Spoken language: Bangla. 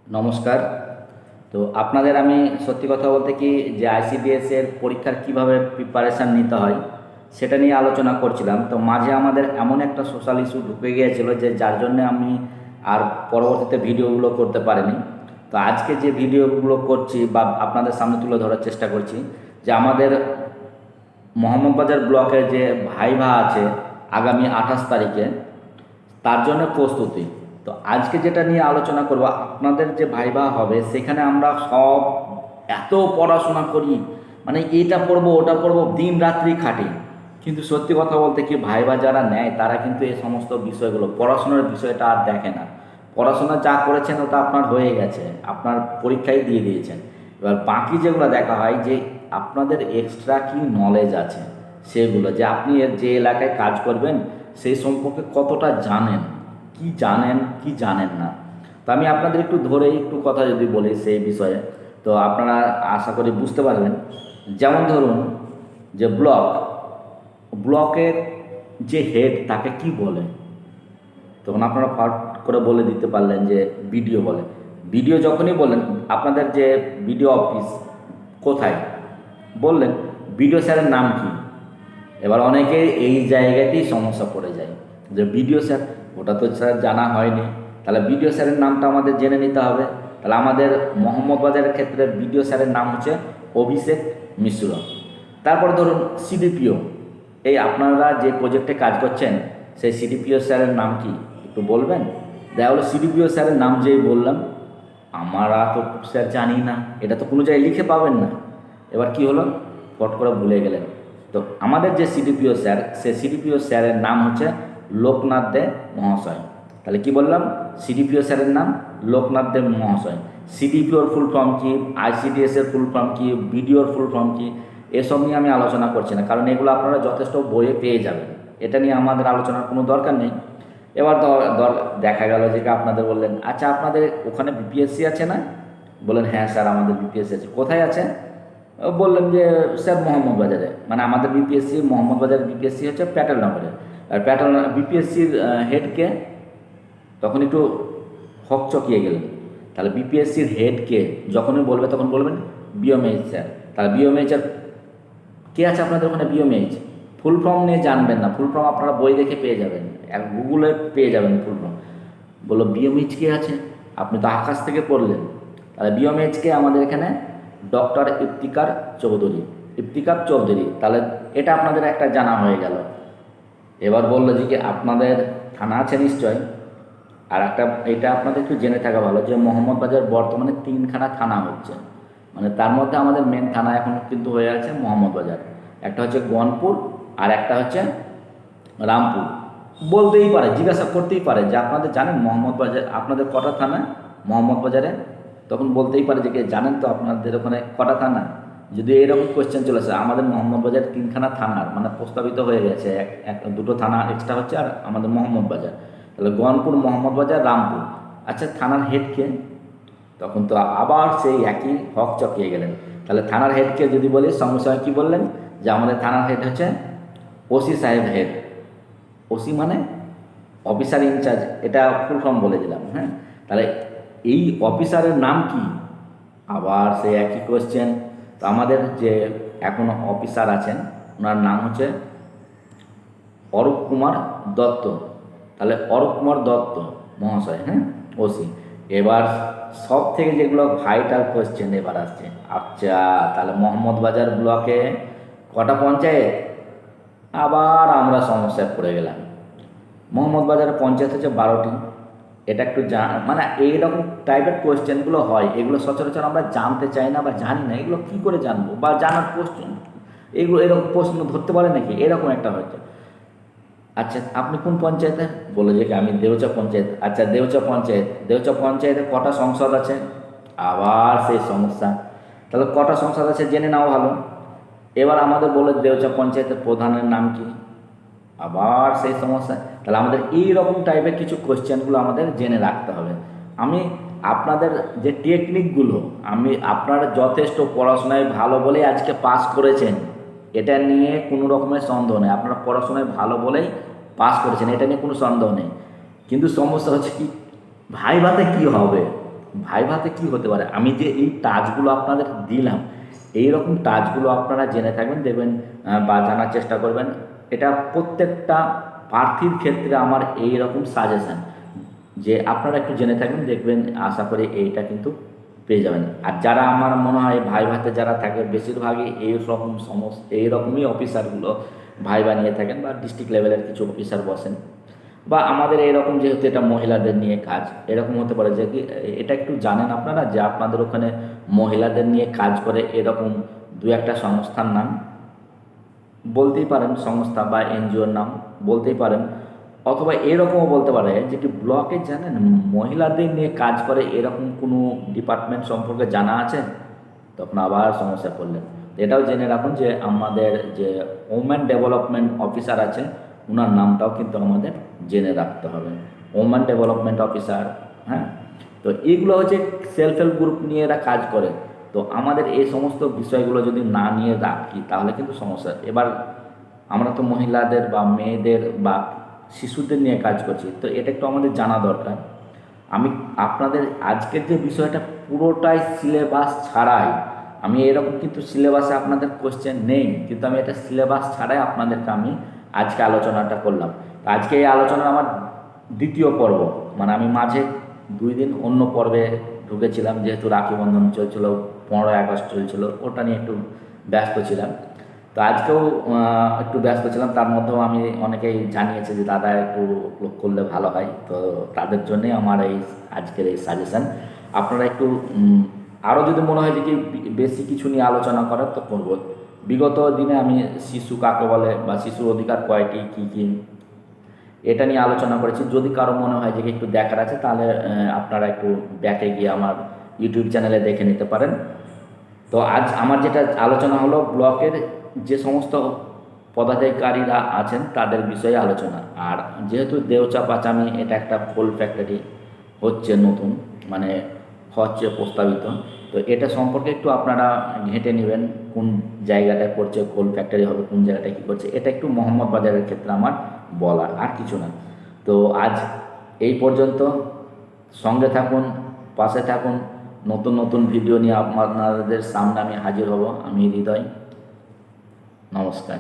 নমস্কার। তো আপনাদের আমি সত্যি কথা বলতে কি যে আইসিডিএস এর পরীক্ষার কিভাবে প্রিপারেশান নিতে হয় সেটা নিয়ে আলোচনা করছিলাম। তো মাঝে আমাদের এমন একটা সোশ্যাল ইস্যু ঢুকে গিয়েছিল যে যার জন্য আমি আর পরবর্তীতে ভিডিওগুলো করতে পারিনি। তো আজকে যে ভিডিওগুলো করছি বা আপনাদের সামনে তুলে ধরার চেষ্টা করছি যে আমাদের মোহাম্মদবাজার ব্লকের যে ভাইভা আছে আগামী 28 তারিখে, তার জন্য প্রস্তুতি। তো আজকে যেটা নিয়ে আলোচনা করব, আপনাদের যে ভাইভা হবে সেখানে আমরা সব এত পড়াশোনা করি, মানে এটা পড়বো ওটা পড়বো, দিন রাত্রি খাটি, কিন্তু সত্যি কথা বলতে কি ভাইভা যারা নেয় তারা কিন্তু এই সমস্ত বিষয়গুলো পড়াশোনার বিষয়টা আর দেখে না। পড়াশোনা যা করেছেন ওটা আপনার হয়ে গেছে, আপনার পরীক্ষায় দিয়ে দিয়েছেন। এবার বাকি যেগুলো দেখা হয় যে আপনাদের এক্সট্রা কি নলেজ আছে, সেগুলো যে আপনি যে এলাকায় কাজ করবেন সেই সম্পর্কে কতটা জানেন, কি জানেন কি জানেন না। তো আমি আপনাদের একটু ধরে একটু কথা যদি বলি সেই বিষয়ে, তো আপনারা আশা করি বুঝতে পারবেন। যেমন ধরুন যে ব্লকের যে হেড তাকে কি বলে, তখন আপনারা ফাট করে বলে দিতে পারলেন যে বিডিও বলে। বিডিও যখনই বললেন আপনাদের যে বিডিও অফিস কোথায় বললেন, বিডিও স্যারের নাম কি। এবার অনেকে এই জায়গাতেই সমস্যা পড়ে যায় যে বিডিও স্যার, ওটা তো স্যার জানা হয়নি, তাহলে বিডিও স্যারের নামটা আমাদের জেনে নিতে হবে। তাহলে আমাদের মোহাম্মদবাজারের ক্ষেত্রে বিডিও স্যারের নাম হচ্ছে অভিষেক মিশ্র। তারপর ধরুন সিডিপিও, এই আপনারা যে প্রজেক্টে কাজ করছেন সেই সিডিপিও স্যারের নাম কি একটু বলবেন। দেখা হলো সিডিপিও স্যারের নাম যেই বললাম, আমরা তো স্যার জানি না, এটা তো কোনো জায়গায় লিখে পাবেন না। এবার কি হলো, ফট করে ভুলে গেলেন। তো আমাদের যে সিডিপিও স্যার, সে সিডিপিও স্যারের নাম হচ্ছে লোকনাথ দে মহাশয়। তাহলে কি বললাম, সিডিপিও স্যারের নাম লোকনাথ দে মহাশয়। সিডিপিওর ফুল ফর্ম কি, আইসিডিএস এর ফুল ফর্ম কি, বিডিওর ফুল ফর্ম কি, এসব নিয়ে আমি আলোচনা করছি না, কারণ এগুলো আপনারা যথেষ্ট বইয়ে পেয়ে যাবেন, এটা নিয়ে আমাদের আলোচনার কোনো দরকার নেই। এবার দেখা গেল যে আপনাদের বললেন আচ্ছা আপনাদের ওখানে বিপিএসসি আছে না, বললেন হ্যাঁ স্যার আমাদের বিপিএসসি আছে, কোথায় আছে, বললেন যে স্যার মোহাম্মদবাজারে, মানে আমাদের বিপিএসসি মোহাম্মদবাজারের বিপিএসসি হচ্ছে প্যাটেলনগরে। আর বিপিএসসির হেডকে, তখন একটু হকচকিয়ে গেলেন। তাহলে বিপিএসসির হেডকে যখনই বলবে তখন বলবেন বিওমএইচ স্যার। তাহলে বিওমএইচের কে আছে আপনাদের ওখানে, বিওমএইচ ফুল ফর্ম নিয়ে জানবেন না, ফুল ফর্ম আপনারা বই দেখে পেয়ে যাবেন, গুগলে পেয়ে যাবেন ফুল ফর্ম। বললো বিওমএইচ কে আছে, আপনি তো আকাশ থেকে পড়লেন। তাহলে বিওমএইচকে আমাদের এখানে ডক্টর ইফতিকার চৌধুরী, তাহলে এটা আপনাদের একটা জানা হয়ে গেল। এবার বললো যে কি আপনাদের থানা আছে নিশ্চয়, আর একটা এটা আপনাদের একটু জেনে থাকা ভালো যে মোহাম্মদবাজার বর্তমানে 3খানা থানা হচ্ছে, মানে তার মধ্যে আমাদের মেন থানা এখন কিন্তু হয়ে আছে মোহাম্মদবাজার। একটা হচ্ছে গনপুর আর একটা হচ্ছে রামপুর। বলতেই পারে, জিজ্ঞাসা করতেই পারে যে আপনাদের জানেন মোহাম্মদবাজার আপনাদের কটা থানা মোহাম্মদবাজারে, তখন বলতেই পারে যে জানেন তো আপনাদের ওখানে কটা থানা। যদি এরকম কোয়েশ্চেন চলে আসে, আমাদের মোহাম্মদবাজার 3খানা থানার মানে প্রস্তাবিত হয়ে গেছে, দুটো থানা এক্সট্রা হচ্ছে আর আমাদের মোহাম্মদবাজার। তাহলে গনপুর, মোহাম্মদবাজার, রামপুর। আচ্ছা থানার হেড কে, তখন তো আবার সেই একই হক চকিয়ে গেলেন। তাহলে থানার হেডকে যদি বলি, সঙ্গে সঙ্গে কী বললেন যে আমাদের থানার হেড হচ্ছে ওসি সাহেব হেড। ওসি মানে অফিসার ইনচার্জ, এটা ফুল ফর্ম বলে দিলাম। হ্যাঁ, তাহলে এই অফিসারের নাম কি, আবার সেই একই কোয়েশ্চেন। তো আমাদের যে এখন অফিসার আছেন ওনার নাম হচ্ছে অরূপ কুমার দত্ত। তাহলে অরূপ কুমার দত্ত মহাশয়, হ্যাঁ ওসি। এবার সব থেকে যেগুলো ভাইটাল কোয়েশ্চেন এবার আসছে, আচ্ছা তাহলে মোহাম্মদবাজার ব্লকে কটা পঞ্চায়েত, আবার আমরা সমস্যায় পড়ে গেলাম। মোহাম্মদবাজার পঞ্চায়েত হচ্ছে 12টি। এটা একটু মানে এইরকম টাইপের কোয়েশ্চেনগুলো হয়, এগুলো সচরাচর আমরা জানতে চাই না বা জানি না, এগুলো কী করে জানবো বা জানার প্রশ্ন, এগুলো এরকম প্রশ্ন ধরতে পারে নাকি, এরকম একটা হয়তো। আচ্ছা আপনি কোন পঞ্চায়েতে, বলে যে আমি দেউচা পঞ্চায়েত। আচ্ছা দেউচা পঞ্চায়েতে কটা সংসদ আছে, আবার সেই সমস্যা। তাহলে কটা সংসদ আছে জেনে নাও ভালো। এবার আমাদের বলে দেউচা পঞ্চায়েতের প্রধানের নাম কি, আবার সেই সমস্যা। তাহলে আমাদের এই রকম টাইপের কিছু কোয়েশ্চেনগুলো আমাদের জেনে রাখতে হবে। আমি আপনাদের যে টেকনিকগুলো, আপনারা যথেষ্ট পড়াশোনায় ভালো বলেই আজকে পাস করেছেন, এটা নিয়ে কোনো রকমের সন্দেহ নেই, আপনারা পড়াশোনায় ভালো বলেই পাস করেছেন, এটা নিয়ে কোনো সন্দেহ নেই। কিন্তু সমস্যা হচ্ছে কি, ভাইভাতে কী হবে, ভাইভাতে কি হতে পারে, আমি যে এই টাচগুলো আপনাদের দিলাম, এই রকম টাচগুলো আপনারা জেনে থাকবেন, দেখবেন বা জানার চেষ্টা করবেন। এটা প্রত্যেকটা প্রার্থীর ক্ষেত্রে আমার এই রকম সাজেশান, যে আপনারা একটু জেনে থাকবেন, দেখবেন আশা করি এইটা কিন্তু পেয়ে যাবেন। আর যারা আমার মনে হয় ভাইভাতে যারা থাকে বেশিরভাগই এইরকমই অফিসারগুলো ভাইভা নিয়ে থাকেন, বা ডিস্ট্রিক্ট লেভেলের কিছু অফিসার বসেন, বা আমাদের এরকম যেহেতু এটা মহিলাদের নিয়ে কাজ, এরকম হতে পারে যে কি এটা একটু জানেন আপনারা যে আপনাদের ওখানে মহিলাদের নিয়ে কাজ করে এরকম দু একটা সংস্থার নাম বলতেই পারেন, সংস্থা বা এনজিওর নাম বলতেই পারেন, অথবা এরকমও বলতে পারে যে কি ব্লকে জানেন মহিলাদের নিয়ে কাজ করে এরকম কোনো ডিপার্টমেন্ট সম্পর্কে জানা আছে, তখন আবার সমস্যা পড়লেন। এটাও জেনে রাখুন যে আমাদের যে ওমেন ডেভেলপমেন্ট অফিসার আছে, ওনার নামটাও কিন্তু আমাদের জেনে রাখতে হবে, ওমেন ডেভেলপমেন্ট অফিসার। হ্যাঁ, তো এইগুলো হচ্ছে সেলফ হেল্প গ্রুপ নিয়ে এরা কাজ করে। তো আমাদের এই সমস্ত বিষয়গুলো যদি না নিয়ে রাখি তাহলে কিন্তু সমস্যা। এবার আমরা তো মহিলাদের বা মেয়েদের বা শিশুদের নিয়ে কাজ করছি, তো এটা একটু আমাদের জানা দরকার। আমি আপনাদের আজকের যে বিষয়টা পুরোটাই সিলেবাস ছাড়াই, আমি এরকম কিন্তু সিলেবাসে আপনাদের কোশ্চেন নেই, কিন্তু আমি এটা সিলেবাস ছাড়াই আপনাদেরকে আমি আজকে আলোচনাটা করলাম। তো আজকে এই আলোচনার আমার দ্বিতীয় পর্ব, মানে আমি মাঝে 2 দিন অন্য পর্বে ঢুকেছিলাম, যেহেতু রাখি বন্ধন চলছিল, 15ই আগস্ট চলছিল, ওটা নিয়ে একটু ব্যস্ত ছিলাম। তো আজকেও একটু ব্যস্ত ছিলাম, তার মধ্যেও আমি অনেকেই জানিয়েছে যে দাদা একটু করলে ভালো হয়, তো তাদের জন্যই আমার এই আজকের এই সাজেশান। আপনারা একটু আরও যদি মনে হয় যে কি বেশি কিছু নিয়ে আলোচনা করার, তো করব। বিগত দিনে আমি শিশু কাকে বলে বা শিশুর অধিকার কয়টি কী কী, এটা নিয়ে আলোচনা করেছি। যদি কারো মনে হয় যে একটু দেখার আছে, তাহলে আপনারা একটু ব্যাকে গিয়ে আমার ইউটিউব চ্যানেলে দেখে নিতে পারেন। তো আজ আমার যেটা আলোচনা হলো ব্লকের যে সমস্ত পদাধিকারীরা আছেন তাদের বিষয়ে আলোচনা। আর যেহেতু দেওচা-পাচামি এটা একটা কোল ফ্যাক্টরি হচ্ছে নতুন, মানে হচ্ছে প্রস্তাবিত, তো এটা সম্পর্কে একটু আপনারা ঘেঁটে নেবেন, কোন জায়গাটায় পড়ছে কোল ফ্যাক্টরি হবে, কোন জায়গাটায় কী করছে, এটা একটু মোহাম্মদ বাজারের ক্ষেত্রে আমার বলার, আর কিছু না। তো আজ এই পর্যন্ত, সঙ্গে থাকুন, পাশে থাকুন, নতুন নতুন ভিডিও নিয়ে আপনাদের সামনে আমি হাজির হব। আমি হৃদয়, নমস্কার।